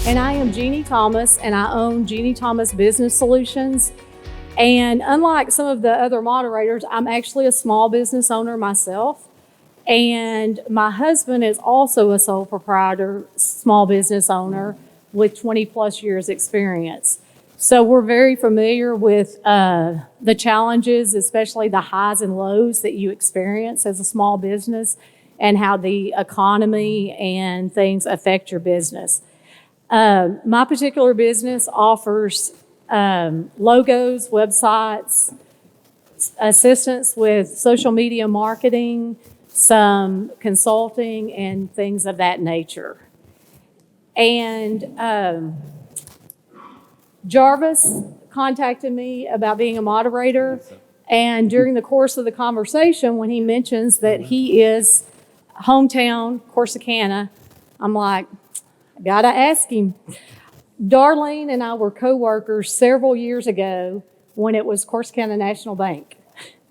And I am Jeannie Thomas, and I own Jeannie Thomas Business Solutions. And unlike some of the other moderators, I'm actually a small business owner myself. And my husband is also a sole proprietor, small business owner with 20 plus years experience. So we're very familiar with the challenges, especially the highs and lows that you experience as a small business and how the economy and things affect your business. My particular business offers logos, websites, assistance with social media marketing, some consulting, and things of that nature. And Jarvis contacted me about being a moderator, and during the course of the conversation, when he mentions that he is hometown Corsicana, I'm like, I gotta ask him. Darlene and I were co-workers several years ago when it was Corsicana National Bank.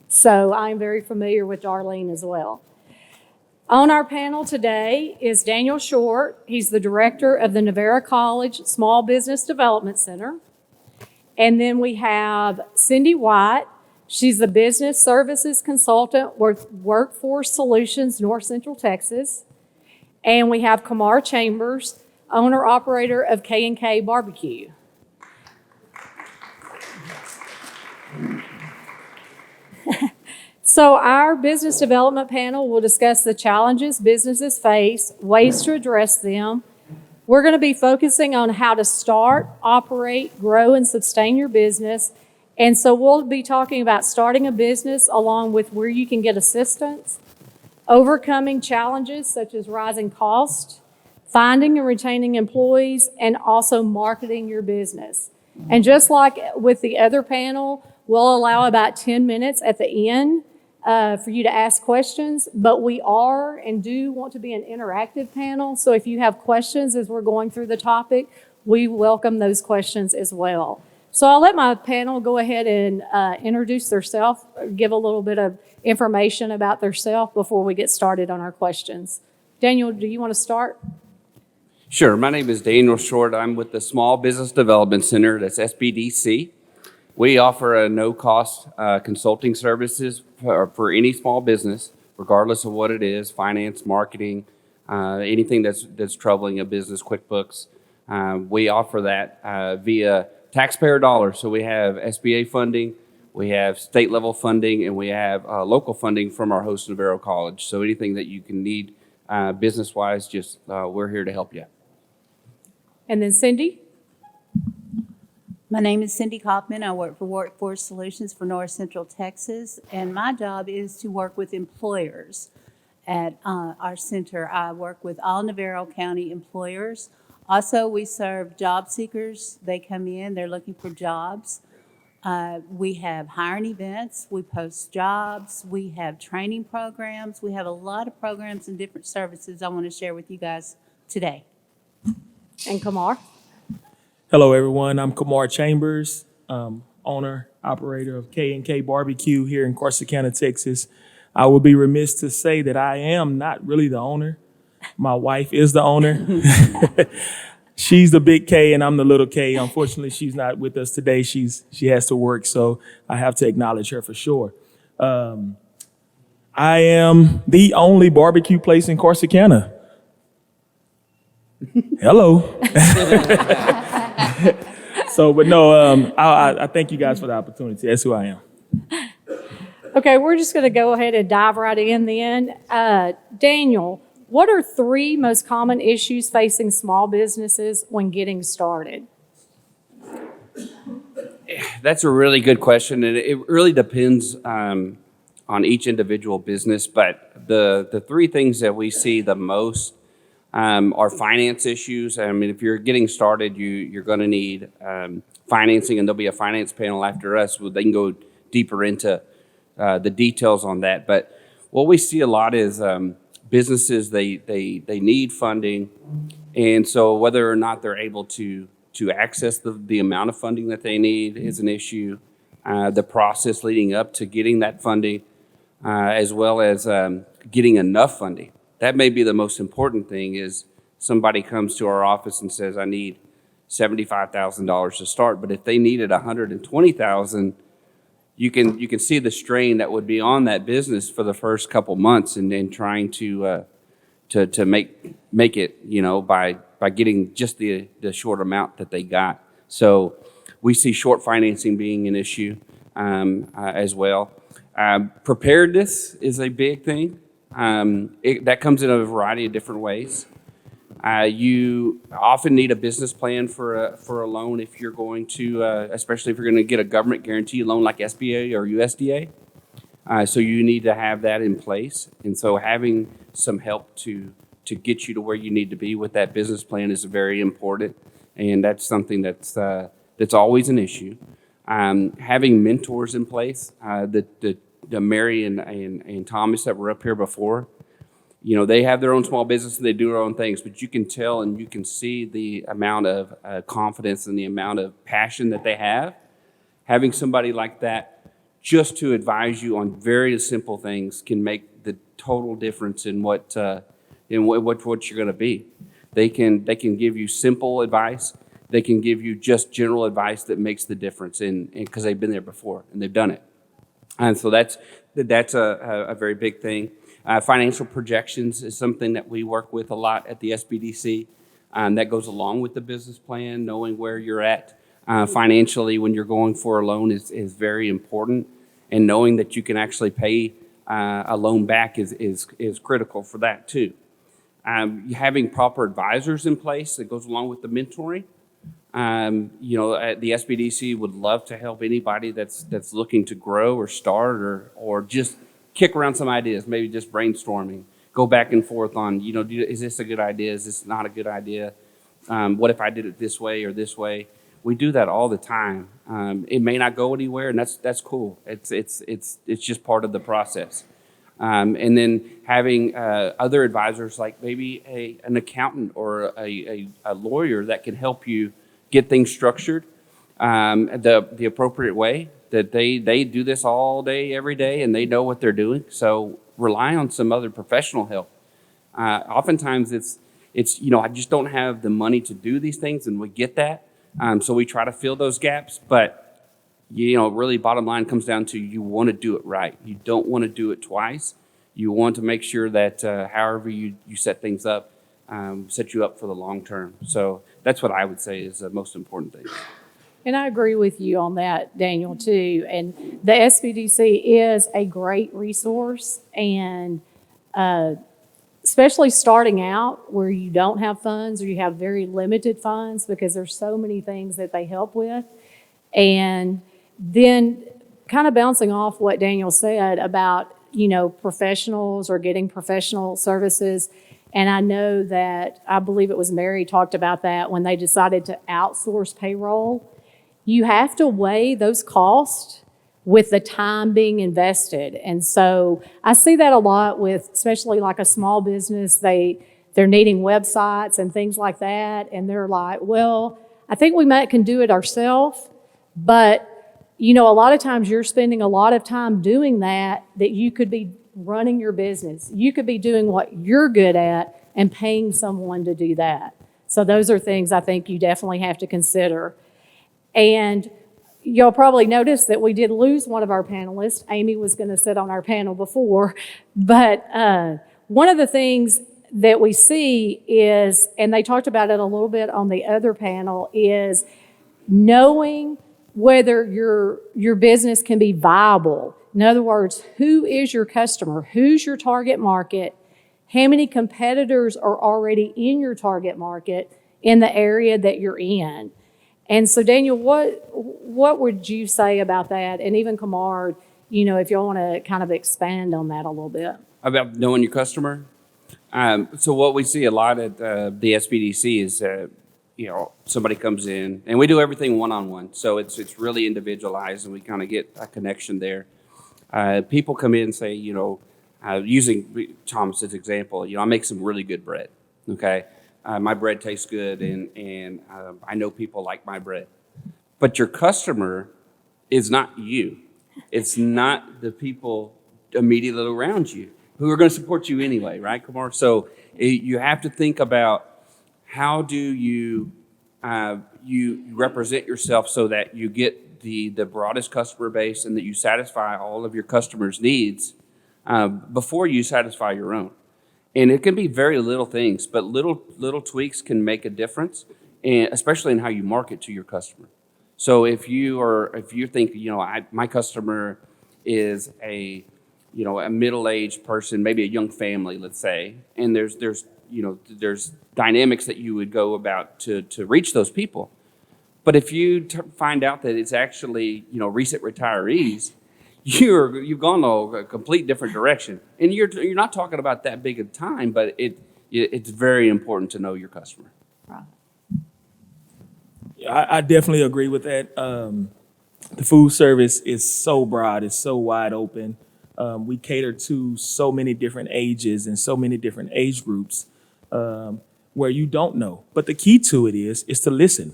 So I'm very familiar with Darlene as well. On our panel today is Daniel Short. He's the director of the Navarro College Small Business Development Center. And then we have Cindy White. She's the business services consultant with Workforce Solutions, North Central Texas. And we have Kamar Chambers, owner-operator of K&K Barbecue. So our business development panel will discuss the challenges businesses face, ways to address them. We're going to be focusing on how to start, operate, grow, and sustain your business. And so we'll be talking about starting a business along with where you can get assistance, overcoming challenges such as rising costs, finding and retaining employees, and also marketing your business. And just like with the other panel, we'll allow about 10 minutes at the end for you to ask questions, but we are and do want to be an interactive panel. So if you have questions as we're going through the topic, we welcome those questions as well. So I'll let my panel go ahead and introduce themselves, give a little bit of information about themselves before we get started on our questions. Daniel, do you want to start? Sure. My name is Daniel Short. I'm with the Small Business Development Center, that's SBDC. We offer a no-cost consulting services for any small business, regardless of what it is, finance, marketing, anything that's troubling a business, QuickBooks. We offer that via taxpayer dollars. So we have SBA funding, we have state level funding, and we have local funding from our host Navarro College. So anything that you can need business-wise, just we're here to help you. And then Cindy? My name is Cindy Kaufman. I work for Workforce Solutions for North Central Texas, and my job is to work with employers at our center. I work with all Navarro County employers. Also, we serve job seekers. They come in, they're looking for jobs. We have hiring events, we post jobs, we have training programs. We have a lot of programs and different services I want to share with you guys today. And Kamar? Hello, everyone. I'm Kamar Chambers, owner, operator of K&K Barbecue here in Corsicana, Texas. I would be remiss to say that I am not really the owner. My wife is the owner. She's the big K and I'm the little K. Unfortunately, she's not with us today. She has to work, so I have to acknowledge her for sure. I am the only barbecue place in Corsicana. Hello. But no, I thank you guys for the opportunity. That's who I am. Okay, we're just going to go ahead and dive right in then. Daniel, what are 3 most common issues facing small businesses when getting started? That's a really good question, and it really depends on each individual business. But the 3 things that we see the most are finance issues. I mean, if you're getting started, you're going to need financing, and there'll be a finance panel after us where they can go deeper into the details on that. But what we see a lot is businesses, they need funding, and so whether or not they're able to access the amount of funding that they need is an issue. The process leading up to getting that funding, as well as getting enough funding. That may be the most important thing. Is somebody comes to our office and says, I need $75,000 to start. But if they needed $120,000, you can see the strain that would be on that business for the first couple months, and then trying to make it, by getting just the short amount that they got. So we see short financing being an issue as well. Preparedness is a big thing. That comes in a variety of different ways. You often need a business plan for a loan if you're going to, especially if you're going to get a government guarantee loan like SBA or USDA. So you need to have that in place. And so having some help to get you to where you need to be with that business plan is very important. And that's something that's always an issue. Having mentors in place, the Mary and Thomas that were up here before, they have their own small business and they do their own things, but you can tell and you can see the amount of confidence and the amount of passion that they have. Having somebody like that just to advise you on very simple things can make the total difference in what you're going to be. They can give you simple advice. They can give you just general advice that makes the difference, because they've been there before and they've done it. And so that's a very big thing. Financial projections is something that we work with a lot at the SBDC. That goes along with the business plan. Knowing where you're at financially when you're going for a loan is very important. And knowing that you can actually pay a loan back is critical for that too. Having proper advisors in place that goes along with the mentoring. The SBDC would love to help anybody that's looking to grow or start or just kick around some ideas, maybe just brainstorming, go back and forth on, is this a good idea? Is this not a good idea? What if I did it this way or this way? We do that all the time. It may not go anywhere, and that's cool. It's just part of the process. And then having other advisors like maybe an accountant or a lawyer that can help you get things structured the appropriate way, that they do this all day, every day, and they know what they're doing. So rely on some other professional help. Oftentimes it's I just don't have the money to do these things, and we get that. So we try to fill those gaps, but really bottom line comes down to you want to do it right. You don't want to do it twice. You want to make sure that however you set things up, set you up for the long term. So that's what I would say is the most important thing. And I agree with you on that, Daniel, too. And the SBDC is a great resource, and especially starting out where you don't have funds or you have very limited funds, because there's so many things that they help with. And then kind of bouncing off what Daniel said about, professionals or getting professional services. And I know that, I believe it was Mary talked about that when they decided to outsource payroll. You have to weigh those costs with the time being invested. And so I see that a lot with, especially like a small business, they're needing websites and things like that. And they're like, well, I think we can do it ourselves. But, a lot of times you're spending a lot of time doing that you could be running your business. You could be doing what you're good at and paying someone to do that. So those are things I think you definitely have to consider. And you'll probably notice that we did lose one of our panelists. Amy was going to sit on our panel before. But one of the things that we see is, and they talked about it a little bit on the other panel, is knowing whether your business can be viable. In other words, who is your customer? Who's your target market? How many competitors are already in your target market in the area that you're in? And so, Daniel, what would you say about that? And even Kamar, if you want to kind of expand on that a little bit. About knowing your customer? So what we see a lot at the SBDC is, somebody comes in, and we do everything one-on-one. So it's really individualized, and we kind of get a connection there. People come in and say, using Thomas's example, I make some really good bread, okay? My bread tastes good, and I know people like my bread. But your customer is not you. It's not the people immediately around you who are going to support you anyway, right, Kumar? So you have to think about how do you you represent yourself so that you get the broadest customer base and that you satisfy all of your customers' needs before you satisfy your own. And it can be very little things, but little tweaks can make a difference, and especially in how you market to your customer. So if you think, my customer is a middle-aged person, maybe a young family, let's say, and there's dynamics that you would go about to reach those people. But if you find out that it's actually, recent retirees, you've gone a complete different direction. And you're not talking about that big of time, but it's very important to know your customer. Right. I definitely agree with that. The food service is so broad, it's so wide open. We cater to so many different ages and so many different age groups where you don't know. But the key to it is to listen.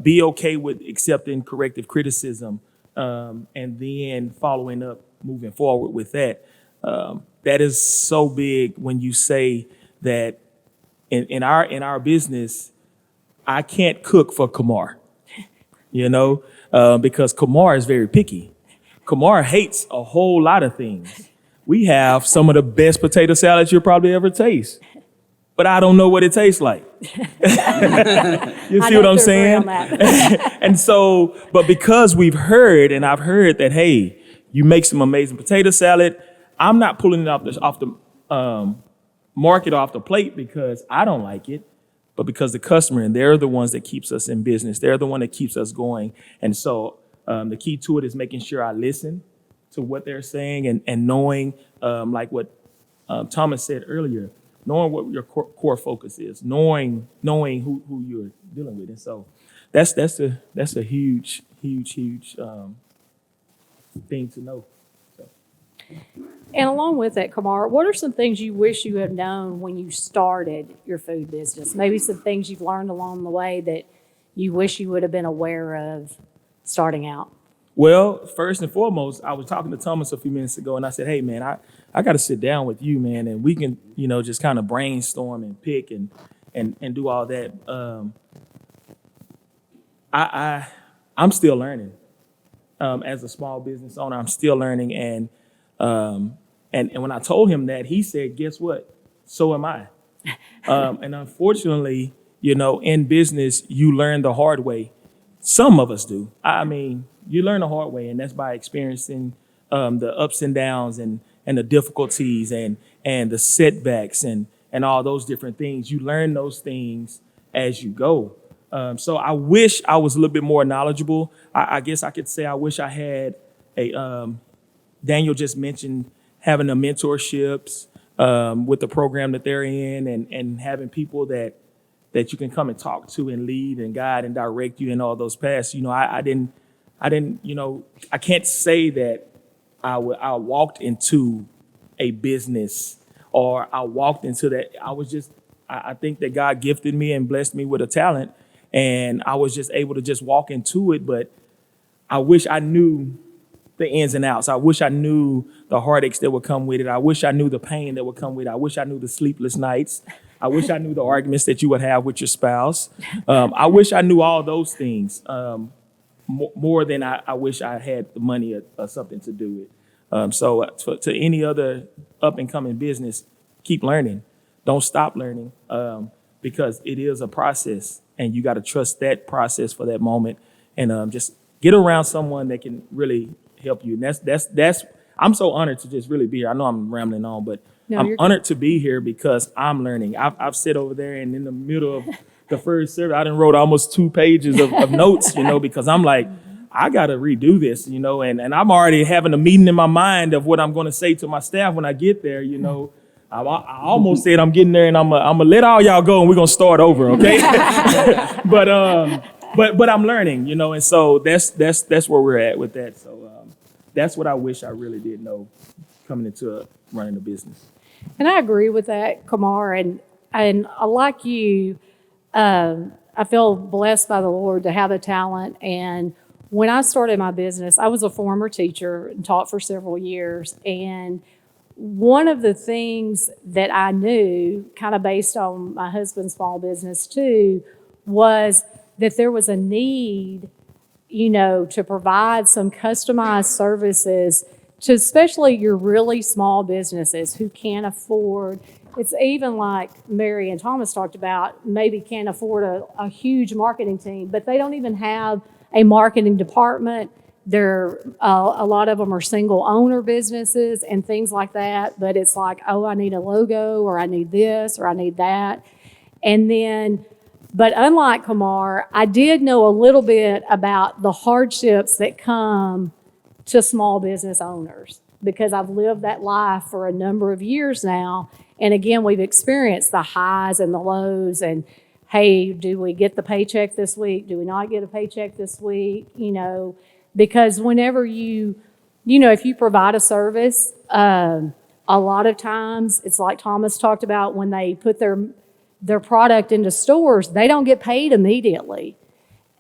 Be okay with accepting corrective criticism and then following up, moving forward with that. That is so big when you say that in our business, I can't cook for Kamar, because Kamar is very picky. Kamar hates a whole lot of things. We have some of the best potato salads you'll probably ever taste, but I don't know what it tastes like. You see what I'm saying? And so, but because I've heard that, hey, you make some amazing potato salad, I'm not pulling it off the market, off the plate because I don't like it, but because the customer, and they're the ones that keeps us in business. They're the one that keeps us going. And so the key to it is making sure I listen to what they're saying and knowing, like what Thomas said earlier, knowing what your core focus is, knowing who you're dealing with. And so that's a huge thing to know. So. And along with that, Kamar, what are some things you wish you had known when you started your food business? Maybe some things you've learned along the way that you wish you would have been aware of starting out. Well, first and foremost, I was talking to Thomas a few minutes ago, and I said, hey, man, I got to sit down with you, man, and we can, just kind of brainstorm and pick and do all that. I'm still learning. As a small business owner, I'm still learning, and when I told him that, he said, guess what? So am I. And unfortunately, in business, you learn the hard way. Some of us do. I mean, you learn the hard way, and that's by experiencing the ups and downs and the difficulties and the setbacks and all those different things. You learn those things as you go. So I wish I was a little bit more knowledgeable. I guess I could say I wish I had Daniel just mentioned having the mentorships with the program that they're in and having people that you can come and talk to and lead and guide and direct you in all those paths. I didn't, I can't say that I walked into a business or I walked into that. I think that God gifted me and blessed me with a talent, and I was just able to just walk into it. But I wish I knew the ins and outs. I wish I knew the heartaches that would come with it. I wish I knew the pain that would come with it. I wish I knew the sleepless nights. I wish I knew the arguments that you would have with your spouse. I wish I knew all those things more than I wish I had the money or something to do it. So to any other up and coming business, keep learning. Don't stop learning because it is a process, and you got to trust that process for that moment, and just get around someone that can really help you. And that's I'm so honored to just really be here. I know I'm rambling on, but No, I'm honored to be here because I'm learning. I've sat over there, and in the middle of the first service, I done wrote almost 2 pages of notes, because I'm like, I got to redo this, and I'm already having a meeting in my mind of what I'm going to say to my staff when I get there, I almost said I'm getting there and I'm gonna let all y'all go and we're gonna start over, okay? but I'm learning, and so that's where we're at with that. So that's what I wish I really did know coming into running a business. And I agree with that, Kamar. And like you, I feel blessed by the Lord to have a talent. And when I started my business, I was a former teacher and taught for several years. And one of the things that I knew, kind of based on my husband's small business too, was that there was a need, to provide some customized services to especially your really small businesses who can't afford. It's even like Mary and Thomas talked about, maybe can't afford a huge marketing team, but they don't even have a marketing department. They're, a lot of them are single owner businesses and things like that, but it's like, oh, I need a logo, or I need this, or I need that. And then, but unlike Kamar, I did know a little bit about the hardships that come to small business owners, because I've lived that life for a number of years now. And again, we've experienced the highs and the lows, and hey, do we get the paycheck this week? Do we not get a paycheck this week? Because whenever if you provide a service, a lot of times it's like Thomas talked about, when they put their product into stores, they don't get paid immediately.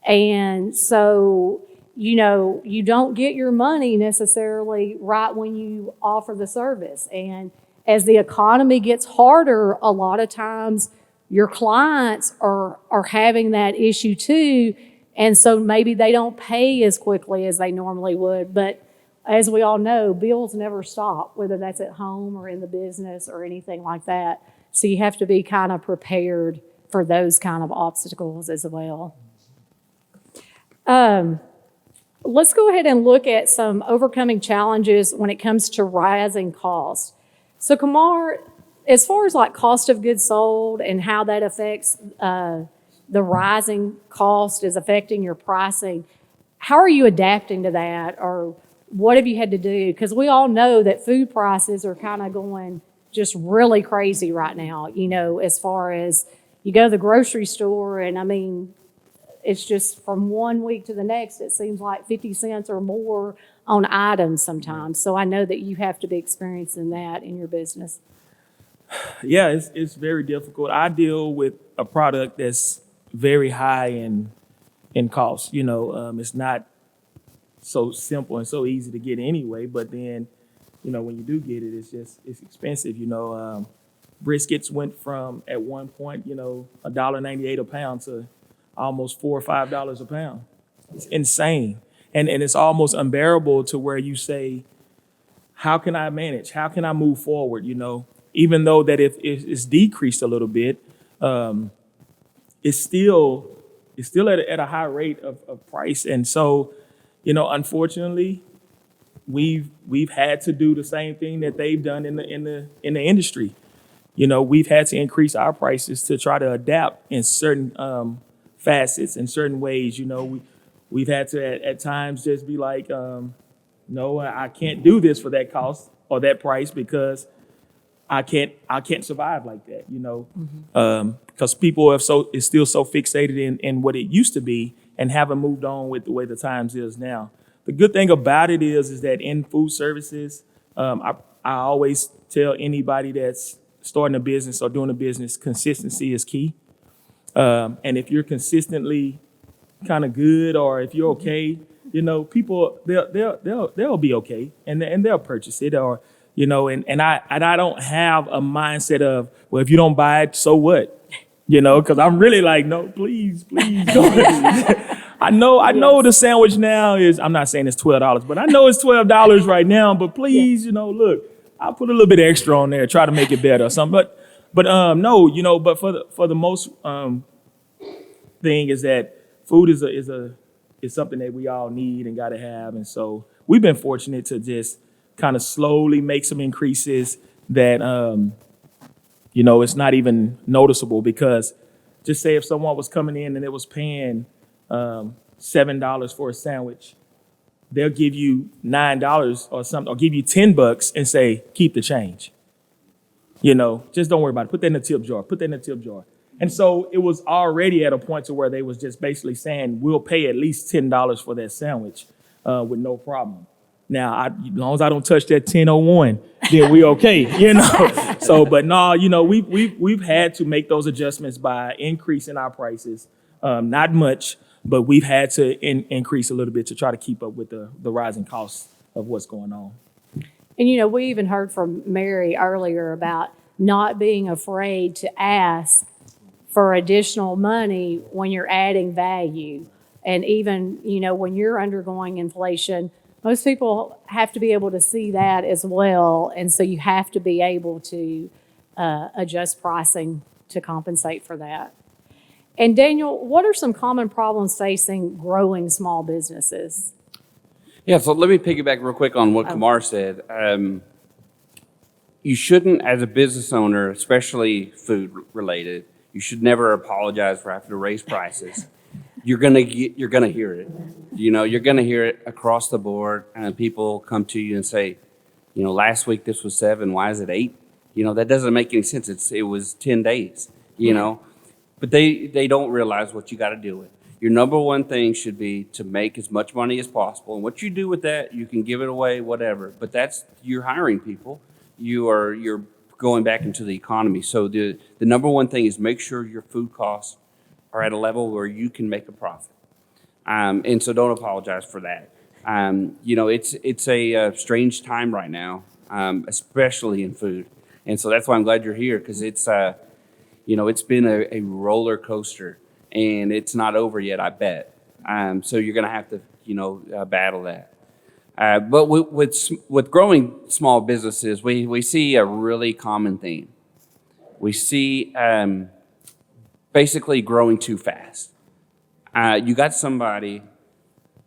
And so, you don't get your money necessarily right when you offer the service. And as the economy gets harder, a lot of times your clients are having that issue too. And so maybe they don't pay as quickly as they normally would. But as we all know, bills never stop, whether that's at home or in the business or anything like that. So you have to be kind of prepared for those kind of obstacles as well. Let's go ahead and look at some overcoming challenges when it comes to rising costs. So Kamar, as far as like cost of goods sold and how that affects the rising cost is affecting your pricing, how are you adapting to that, or what have you had to do? Because we all know that food prices are kind of going just really crazy right now, as far as you go to the grocery store, and I mean, it's just from one week to the next, it seems like 50 cents or more on items sometimes. So I know that you have to be experiencing that in your business. Yeah, it's very difficult. I deal with a product that's very high in cost. It's not so simple and so easy to get anyway. But then, when you do get it, it's expensive. Briskets went from at one point, $1.98 a pound to almost $4 or $5 a pound. It's insane, and it's almost unbearable to where you say, how can I manage? How can I move forward? Even though that if it's decreased a little bit, it's still at a high rate of price. And so, unfortunately, we've had to do the same thing that they've done in the industry. We've had to increase our prices to try to adapt in certain facets, in certain ways. We've had to at times just be like, no, I can't do this for that cost or that price, because I can't survive like that, because people is still so fixated in what it used to be and haven't moved on with the way the times is now. The good thing about it is that in food services, I always tell anybody that's starting a business or doing a business, consistency is key. And if you're consistently kind of good, or if you're okay, people they'll be okay, and they'll purchase it, or and I don't have a mindset of, well, if you don't buy it, so what? Because I'm really like, no, please don't. I know the sandwich now is, I'm not saying it's $12, but I know it's $12 right now, but please, look, I'll put a little bit extra on there, try to make it better or something. But no, but for the most thing is that food is something that we all need and got to have. And so we've been fortunate to just kind of slowly make some increases that, it's not even noticeable, because just say if someone was coming in and it was paying $7 for a sandwich, they'll give you $9 or something, or give you $10 and say, keep the change. Just don't worry about it. Put that in the tip jar. And so it was already at a point to where they was just basically saying, we'll pay at least $10 for that sandwich with no problem. Now, as long as I don't touch that 1001, then we okay, So, but no, we've had to make those adjustments by increasing our prices. Not much, but we've had to increase a little bit to try to keep up with the rising costs of what's going on. And, we even heard from Mary earlier about not being afraid to ask for additional money when you're adding value. And even, when you're undergoing inflation, most people have to be able to see that as well. And so you have to be able to adjust pricing to compensate for that. And Daniel, what are some common problems facing growing small businesses? Yeah, so let me piggyback real quick on what Kumar said. You shouldn't, as a business owner, especially food related, you should never apologize for having to raise prices. You're gonna hear it. You're gonna hear it across the board, and people come to you and say, last week this was 7, why is it 8? That doesn't make any sense. It was 10 days. But they don't realize what you got to deal with. Your number one thing should be to make as much money as possible. And what you do with that, you can give it away, whatever. But you're hiring people. You're going back into the economy. So the number one thing is make sure your food costs are at a level where you can make a profit. And so don't apologize for that. It's a strange time right now, especially in food. And so that's why I'm glad you're here, because it's been a roller coaster. And it's not over yet, I bet. So you're going to have to, battle that. But with growing small businesses, we see a really common theme. We see basically growing too fast. You got somebody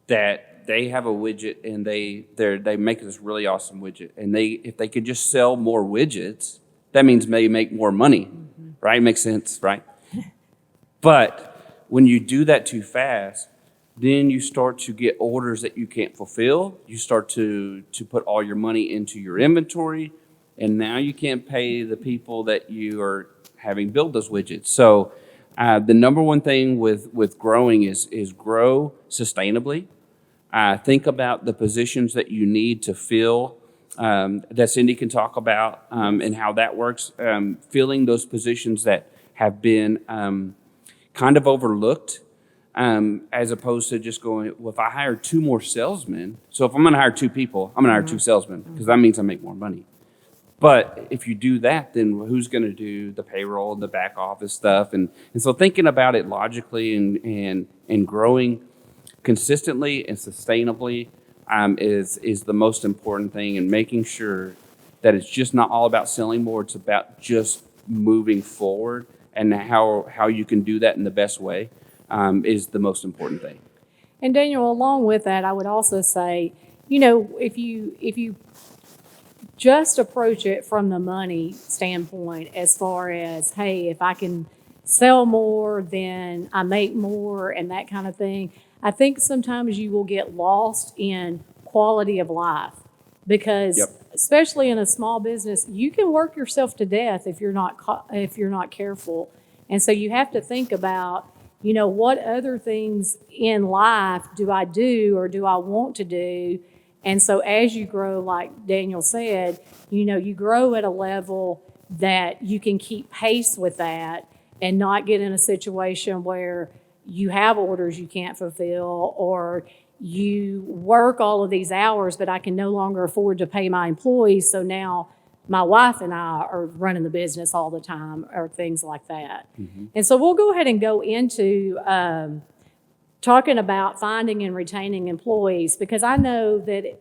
that they have a widget and they make this really awesome widget, and if they could just sell more widgets, that means they make more money, right? Makes sense, right? But when you do that too fast, then you start to get orders that you can't fulfill. You start to put all your money into your inventory, and now you can't pay the people that you are having build those widgets. So the number one thing with growing is grow sustainably. Think about the positions that you need to fill, that Cindy can talk about, and how that works. Filling those positions that have been kind of overlooked, as opposed to just going, well, if I hire 2 more salesmen, so if I'm going to hire 2 people, I'm going to hire 2 salesmen, because that means I make more money. But if you do that, then who's going to do the payroll and the back office stuff? And so thinking about it logically and growing consistently and sustainably is the most important thing, and making sure that it's just not all about selling more. It's about just moving forward, and how you can do that in the best way is the most important thing. And Daniel, along with that, I would also say, if you just approach it from the money standpoint, as far as, hey, if I can sell more, then I make more, and that kind of thing, I think sometimes you will get lost in quality of life, because especially in a small business, you can work yourself to death if you're not careful. And so you have to think about, what other things in life do I do or do I want to do? And so as you grow, like Daniel said, you grow at a level that you can keep pace with that and not get in a situation where you have orders you can't fulfill, or you work all of these hours, but I can no longer afford to pay my employees. So now my wife and I are running the business all the time, or things like that. Mm-hmm. And so we'll go ahead and go into talking about finding and retaining employees, because I know that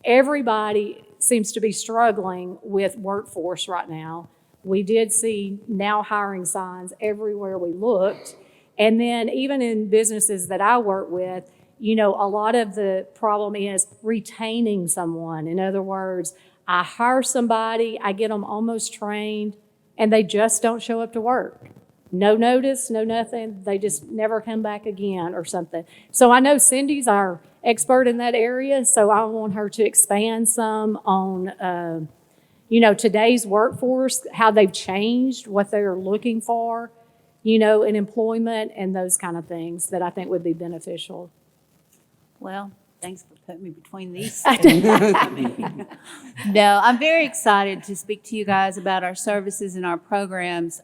everybody seems to be struggling with workforce right now. We did see now hiring signs everywhere we looked. And then even in businesses that I work with, a lot of the problem is retaining someone. In other words, I hire somebody, I get them almost trained, and they just don't show up to work. No notice, no nothing. They just never come back again or something. So I know Cindy's our expert in that area, so I want her to expand some on, today's workforce, how they've changed, what they're looking for, in employment, and those kind of things that I think would be beneficial. Well, thanks for putting me between these two. No, I'm very excited to speak to you guys about our services and our programs.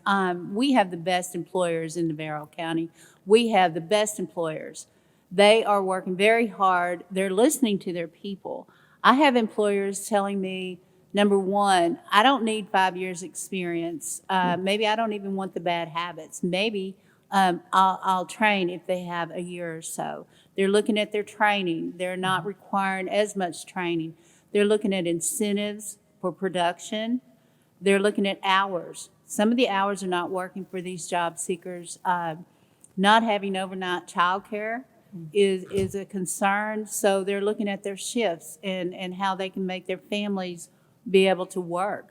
We have the best employers in Navarro County. We have the best employers. They are working very hard. They're listening to their people. I have employers telling me, Number one, I don't need 5 years experience. Maybe I don't even want the bad habits. Maybe I'll train if they have a year or so. They're looking at their training. They're not requiring as much training. They're looking at incentives for production. They're looking at hours. Some of the hours are not working for these job seekers. Not having overnight childcare is a concern. So they're looking at their shifts and how they can make their families be able to work.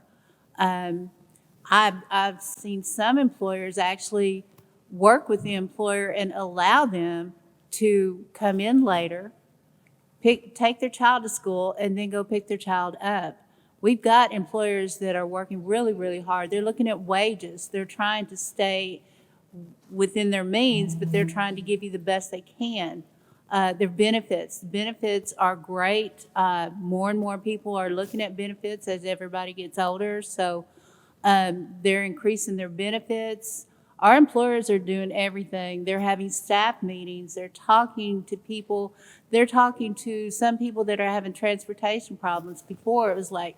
I've seen some employers actually work with the employer and allow them to come in later, take their child to school, and then go pick their child up. We've got employers that are working really, really hard. They're looking at wages. They're trying to stay within their means, but they're trying to give you the best they can. Their benefits. Benefits are great. More and more people are looking at benefits as everybody gets older, so they're increasing their benefits. Our employers are doing everything. They're having staff meetings. They're talking to people. They're talking to some people that are having transportation problems. Before, it was like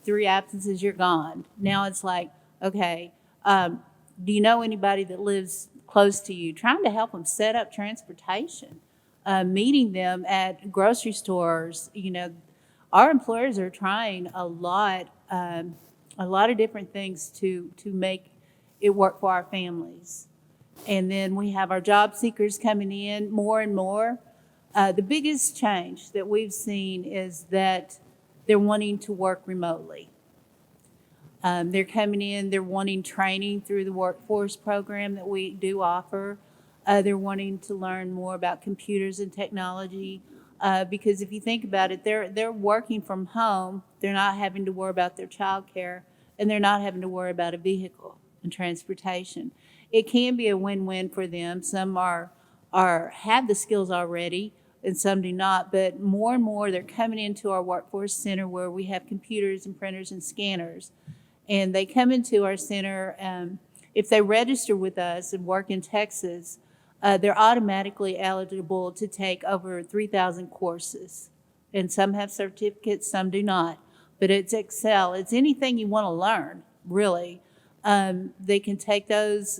3 absences, you're gone. Now it's like, okay, do you know anybody that lives close to you? Trying to help them set up transportation. Meeting them at grocery stores. You know, our employers are trying a lot of different things to make it work for our families. And then we have our job seekers coming in more and more. The biggest change that we've seen is that they're wanting to work remotely. They're coming in, they're wanting training through the workforce program that we do offer. They're wanting to learn more about computers and technology because if you think about it, they're working from home. They're not having to worry about their child care, and they're not having to worry about a vehicle and transportation. It can be a win-win for them. Some have the skills already, and some do not. But more and more, they're coming into our workforce center where we have computers and printers and scanners, and they come into our center. If they register with us and work in Texas, they're automatically eligible to take over 3,000 courses. And some have certificates, some do not. But it's Excel. It's anything you want to learn, really. They can take those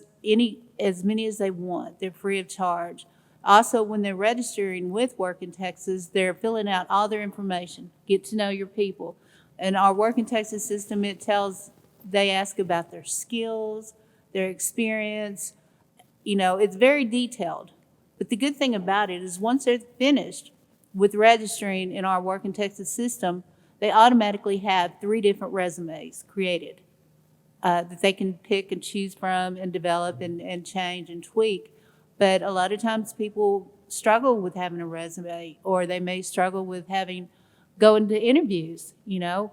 as many as they want. They're free of charge. Also, when they're registering with Work in Texas, they're filling out all their information. Get to know your people. And our Work in Texas system, they ask about their skills, their experience. You know, it's very detailed. But the good thing about it is once they're finished with registering in our Work in Texas system, they automatically have 3 different resumes created that they can pick and choose from and develop and change and tweak. But a lot of times people struggle with having a resume, or they may struggle with going to interviews, you know.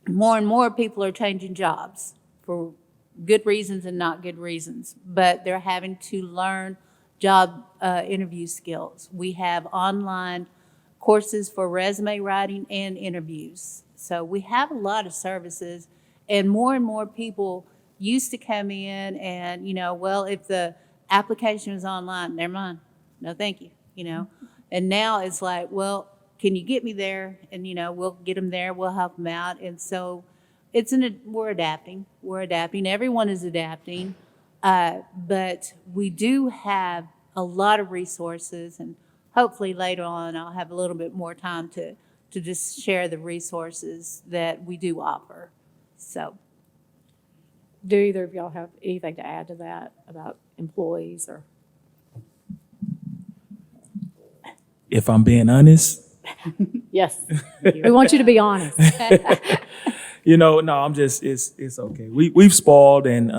More and more people are changing jobs for good reasons and not good reasons, but they're having to learn job interview skills. We have online courses for resume writing and interviews. So we have a lot of services, and more people used to come in and, you know, well, if the application is online, never mind, no thank you, you know. And now it's like, well, can you get me there? And, you know, we'll get them there, we'll help them out. And so we're adapting. Everyone is adapting, but we do have a lot of resources, and hopefully later on I'll have a little bit more time to just share the resources that we do offer. So, Do either of y'all have anything to add to that about employees or? If I'm being honest, Yes, we want you to be honest. you know, no, it's okay. We've spoiled and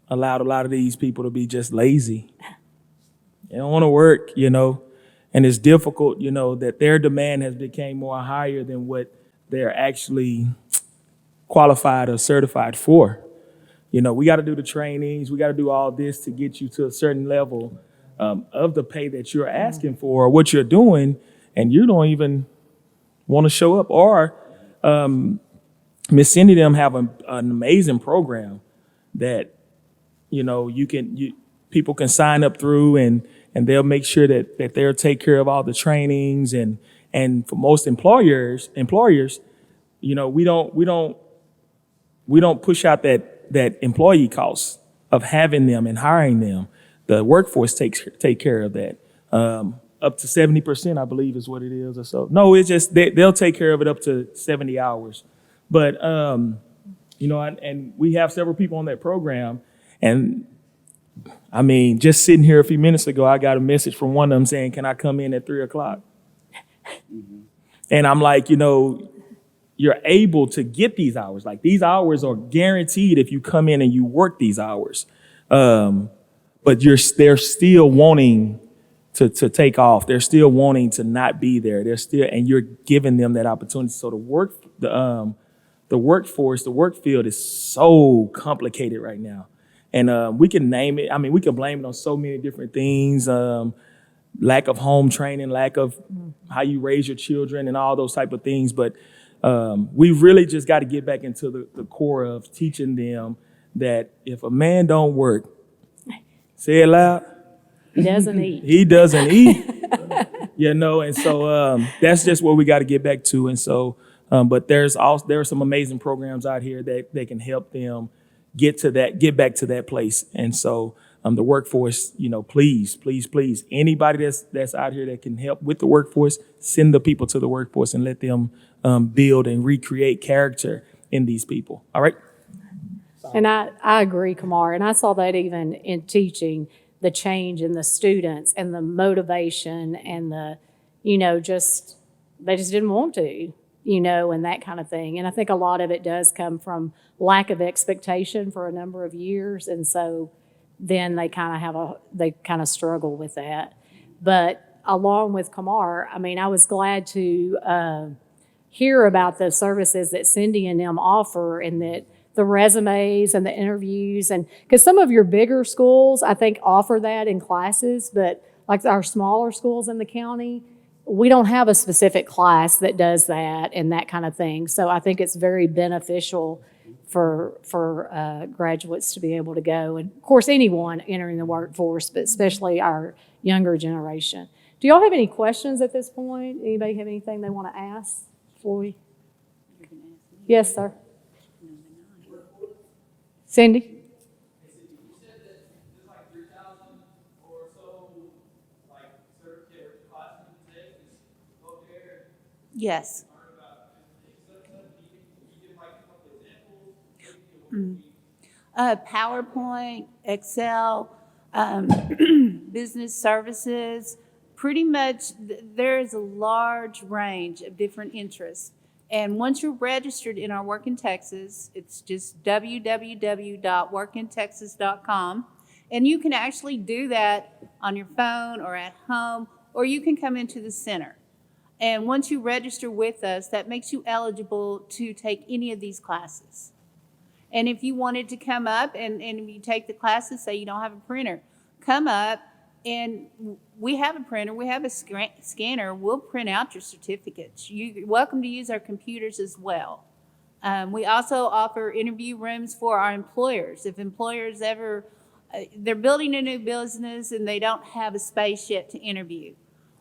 allowed a lot of these people to be just lazy. They don't want to work, you know, and it's difficult, you know, that their demand has become more higher than what they're actually qualified or certified for. You know, we got to do the trainings, we got to do all this to get you to a certain level of the pay that you're asking for, or what you're doing, and you don't even want to show up. Or Miss Cindy them have an amazing program that, you know, people can sign up through, and they'll make sure that they'll take care of all the trainings, and for most employers, we don't push out that employee cost of having them and hiring them. The workforce take care of that. Up to 70%, I believe, is what it is, or so. No, it's just they'll take care of it up to 70 hours. But and we have several people on that program, and I mean, just sitting here a few minutes ago, I got a message from one of them saying, "Can I come in at 3:00?" And I'm like, you're able to get these hours. Like, these hours are guaranteed if you come in and you work these hours. But they're still wanting to take off. They're still wanting to not be there. And you're giving them that opportunity. So the workforce, the work field is so complicated right now. And we can name it. I mean, we can blame it on so many different things. Lack of home training, lack of how you raise your children and all those type of things. But we really just got to get back into the core of teaching them that if a man don't work, say it loud. He doesn't eat. He doesn't eat. And so that's just what we got to get back to. And so, but there are some amazing programs out here that they can help them get back to that place. And so the workforce, please, anybody that's out here that can help with the workforce, send the people to the workforce and let them build and recreate character in these people. All right. And I agree, Kamar, and I saw that even in teaching, the change in the students and the motivation and they just didn't want to, and that kind of thing. And I think a lot of it does come from lack of expectation for a number of years. And so then they kind of struggle with that. But along with Kamar, I mean, I was glad to hear about the services that Cindy and them offer, and that the resumes and the interviews, and because some of your bigger schools, I think, offer that in classes, but like our smaller schools in the county, we don't have a specific class that does that and that kind of thing. So I think it's very beneficial for graduates to be able to go, and of course anyone entering the workforce, but especially our younger generation. Do y'all have any questions at this point? Anybody have anything they want to ask before we? Yes, sir. Cindy? You said that there's like 3,000 or so, like, certificate classes you take, just go there Yes. and learn about different things. Can you give like a couple examples? PowerPoint, Excel, business services, pretty much there is a large range of different interests. And once you're registered in our Work in Texas, it's just www.workintexas.com. And you can actually do that on your phone or at home, or you can come into the center. And once you register with us, that makes you eligible to take any of these classes. And if you wanted to come up and you take the classes, say you don't have a printer, come up and we have a printer, we have a scanner, we'll print out your certificates. You're welcome to use our computers as well. We also offer interview rooms for our employers. If employers ever, they're building a new business and they don't have a space yet to interview,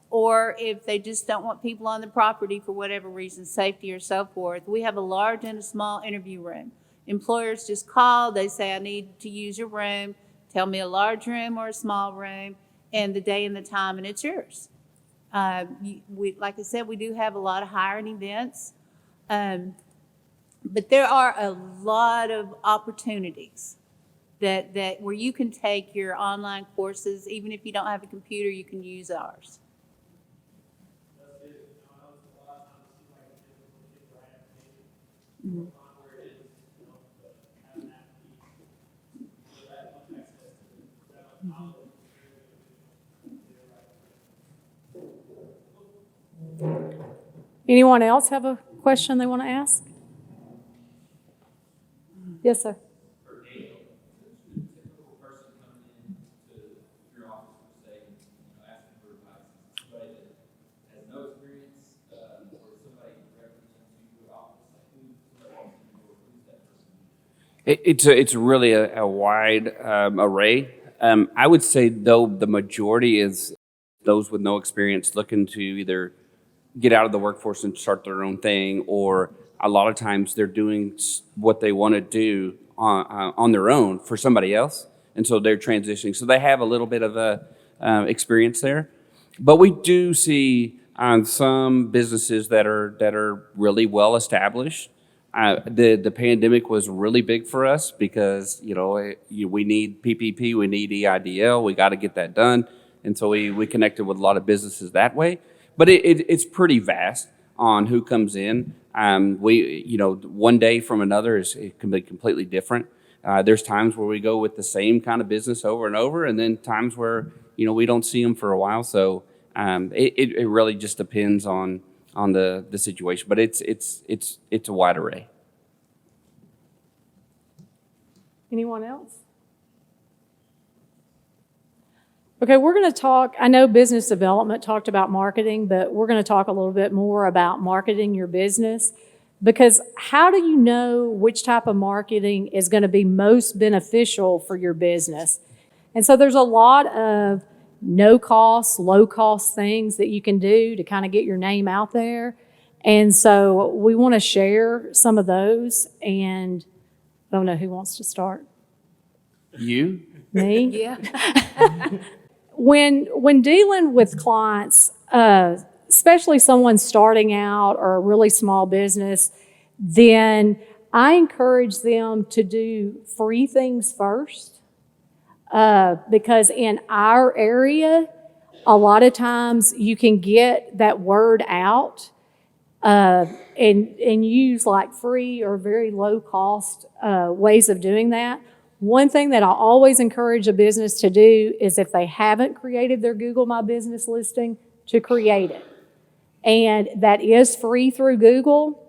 or if they just don't want people on the property for whatever reason, safety or so forth, we have a large and a small interview room. Employers just call, they say, I need to use your room, tell me a large room or a small room, and the day and the time, and it's yours. Like I said, we do have a lot of hiring events, but there are a lot of opportunities that where you can take your online courses. Even if you don't have a computer, you can use ours. Mm-hmm. Anyone else have a question they want to ask? Yes, sir. For Daniel, the typical person coming into your office per se, asking for advice, somebody that has no experience, or somebody representing your office, like who's that person? It's really a wide array. I would say, though, the majority is those with no experience looking to either get out of the workforce and start their own thing, or a lot of times they're doing what they want to do on their own for somebody else, and so they're transitioning. So they have a little bit of a experience there, but we do see some businesses that are really well established. The pandemic was really big for us because we need PPP, we need EIDL, we got to get that done, and so we connected with a lot of businesses that way. But it's pretty vast on who comes in. One day from another it can be completely different. There's times where we go with the same kind of business over and over, and then times where we don't see them for a while. So it really just depends on the situation, but it's a wide array. Anyone else? Okay, we're going to talk, I know business development talked about marketing, but we're going to talk a little bit more about marketing your business, because how do you know which type of marketing is going to be most beneficial for your business? And so there's a lot of no cost, low cost things that you can do to kind of get your name out there. And so we want to share some of those, and I don't know who wants to start. You? Me? Yeah. When dealing with clients, especially someone starting out or a really small business, then I encourage them to do free things first, because in our area, a lot of times you can get that word out and use like free or very low cost ways of doing that. One thing that I always encourage a business to do is, if they haven't created their Google My Business listing, to create it. And that is free through Google.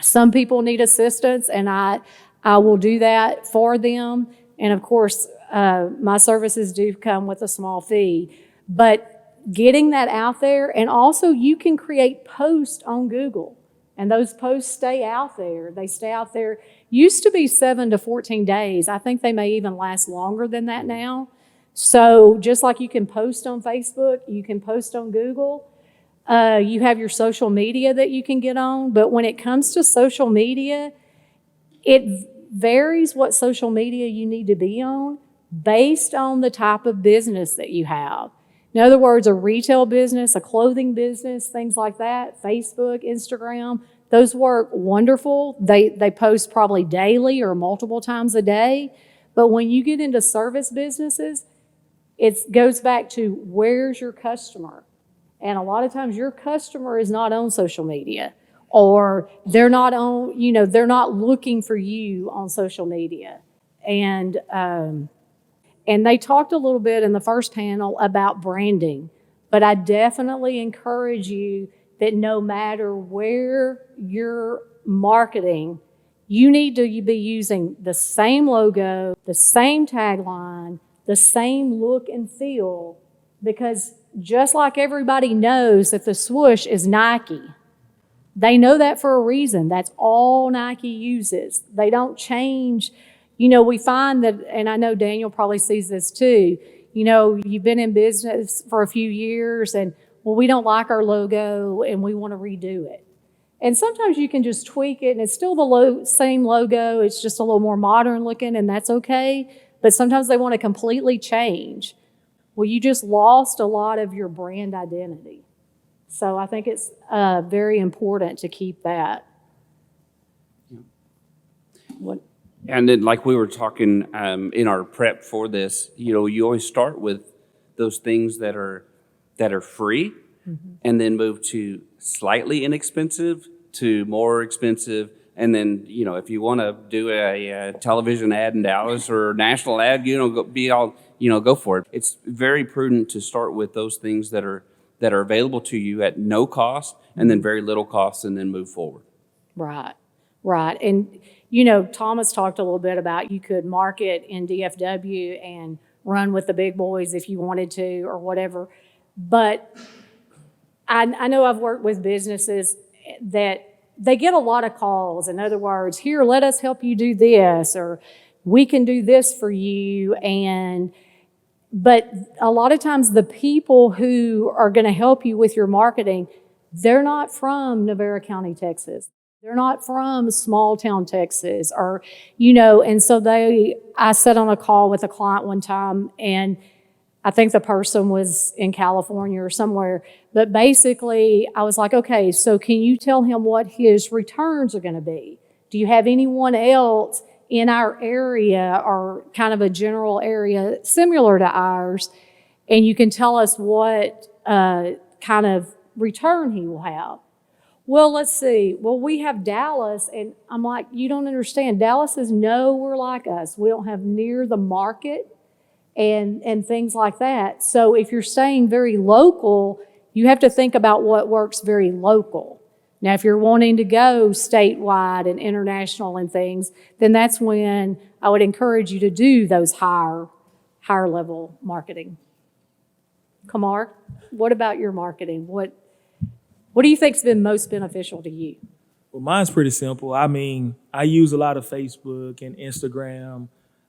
Some people need assistance, and I will do that for them. And of course, my services do come with a small fee. But getting that out there, and also you can create posts on Google, and those posts stay out there. They stay out there. Used to be 7 to 14 days. I think they may even last longer than that now. So just like you can post on Facebook, you can post on Google. You have your social media that you can get on. But when it comes to social media, it varies what social media you need to be on based on the type of business that you have. In other words, a retail business, a clothing business, things like that, Facebook, Instagram, those work wonderful. They post probably daily or multiple times a day. But when you get into service businesses, it goes back to, where's your customer? And a lot of times your customer is not on social media, or they're not looking for you on social media. And they talked a little bit in the first panel about branding, but I definitely encourage you that no matter where you're marketing, you need to be using the same logo, the same tagline, the same look and feel, because just like everybody knows that the swoosh is Nike, they know that for a reason. That's all Nike uses. They don't change. We find that, and I know Daniel probably sees this too, you've been in business for a few years, and we don't like our logo and we want to redo it. And sometimes you can just tweak it and it's still the same logo, it's just a little more modern looking, and that's okay. But sometimes they want to completely change. Well, you just lost a lot of your brand identity. So I think it's very important to keep that. What? And then, like we were talking in our prep for this, you always start with those things that are free, mm-hmm. and then move to slightly inexpensive to more expensive. And then, if you want to do a television ad in Dallas or a national ad, go for it. It's very prudent to start with those things that are available to you at no cost, and then very little cost, and then move forward. Right. And, Thomas talked a little bit about, you could market in DFW and run with the big boys if you wanted to, or whatever. But I know I've worked with businesses that they get a lot of calls. In other words, here, let us help you do this, or we can do this for you. But a lot of times the people who are going to help you with your marketing, they're not from Navarre County, Texas. They're not from small town Texas or, and so I sat on a call with a client one time, and I think the person was in California or somewhere. But basically, I was like, okay, so can you tell him what his returns are going to be? Do you have anyone else in our area or kind of a general area similar to ours? And you can tell us what kind of return he will have. Well, let's see. Well, we have Dallas, and I'm like, you don't understand. Dallas is nowhere like us. We don't have near the market and things like that. So if you're staying very local, you have to think about what works very local. Now, if you're wanting to go statewide and international and things, then that's when I would encourage you to do those higher level marketing. Kamar, what about your marketing? What do you think's been most beneficial to you? Well, mine's pretty simple. I mean, I use a lot of Facebook and Instagram.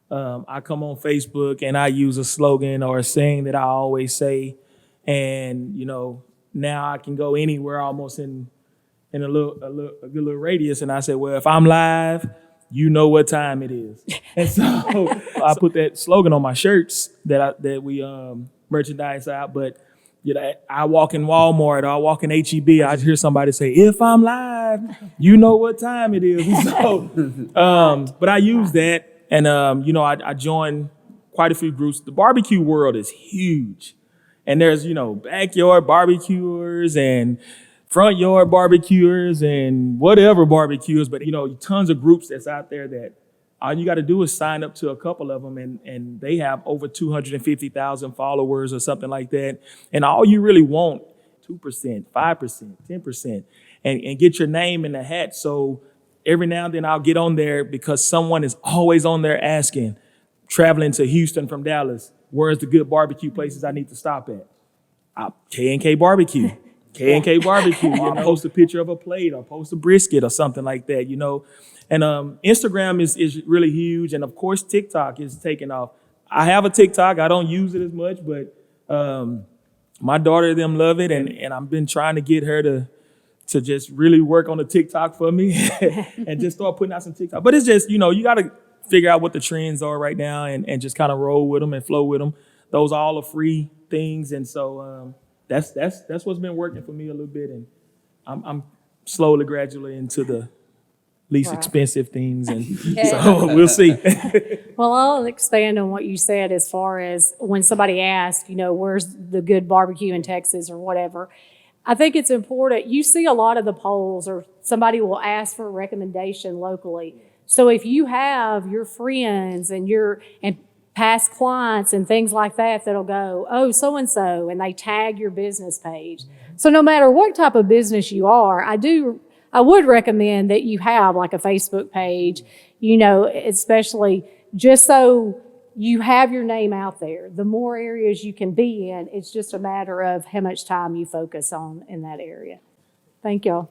I come on Facebook and I use a slogan or a saying that I always say. And, now I can go anywhere almost in a good little radius. And I say, well, if I'm live, you know what time it is. And so I put that slogan on my shirts that we merchandise out. But I walk in Walmart or I walk in HEB, I hear somebody say, if I'm live, you know what time it is. So, but I use that. And, I joined quite a few groups. The barbecue world is huge. And there's, backyard barbecuers and front yard barbecuers and whatever barbecuers. But, tons of groups that's out there that all you got to do is sign up to a couple of them, and they have over 250,000 followers or something like that. And all you really want, 2%, 5%, 10%, and get your name in the hat. So every now and then I'll get on there because someone is always on there asking, traveling to Houston from Dallas, where's the good barbecue places I need to stop at? K&K Barbecue. K&K Barbecue. I'll post a picture of a plate or post a brisket or something like that, And Instagram is really huge. And, of course, TikTok is taking off. I have a TikTok. I don't use it as much, but my daughter, them love it. And I've been trying to get her to just really work on the TikTok for me and just start putting out some TikTok. But it's just, you got to figure out what the trends are right now and just kind of roll with them and flow with them. Those all are free things. And so that's what's been working for me a little bit. And I'm slowly, gradually into the least expensive things. And so we'll see. Well, I'll expand on what you said as far as when somebody asks, where's the good barbecue in Texas or whatever. I think it's important. You see a lot of the polls or somebody will ask for a recommendation locally. So if you have your friends and past clients and things like that that'll go, oh, so-and-so, and they tag your business page. So no matter what type of business you are, I would recommend that you have like a Facebook page, especially just so you have your name out there. The more areas you can be in, it's just a matter of how much time you focus on in that area. Thank y'all.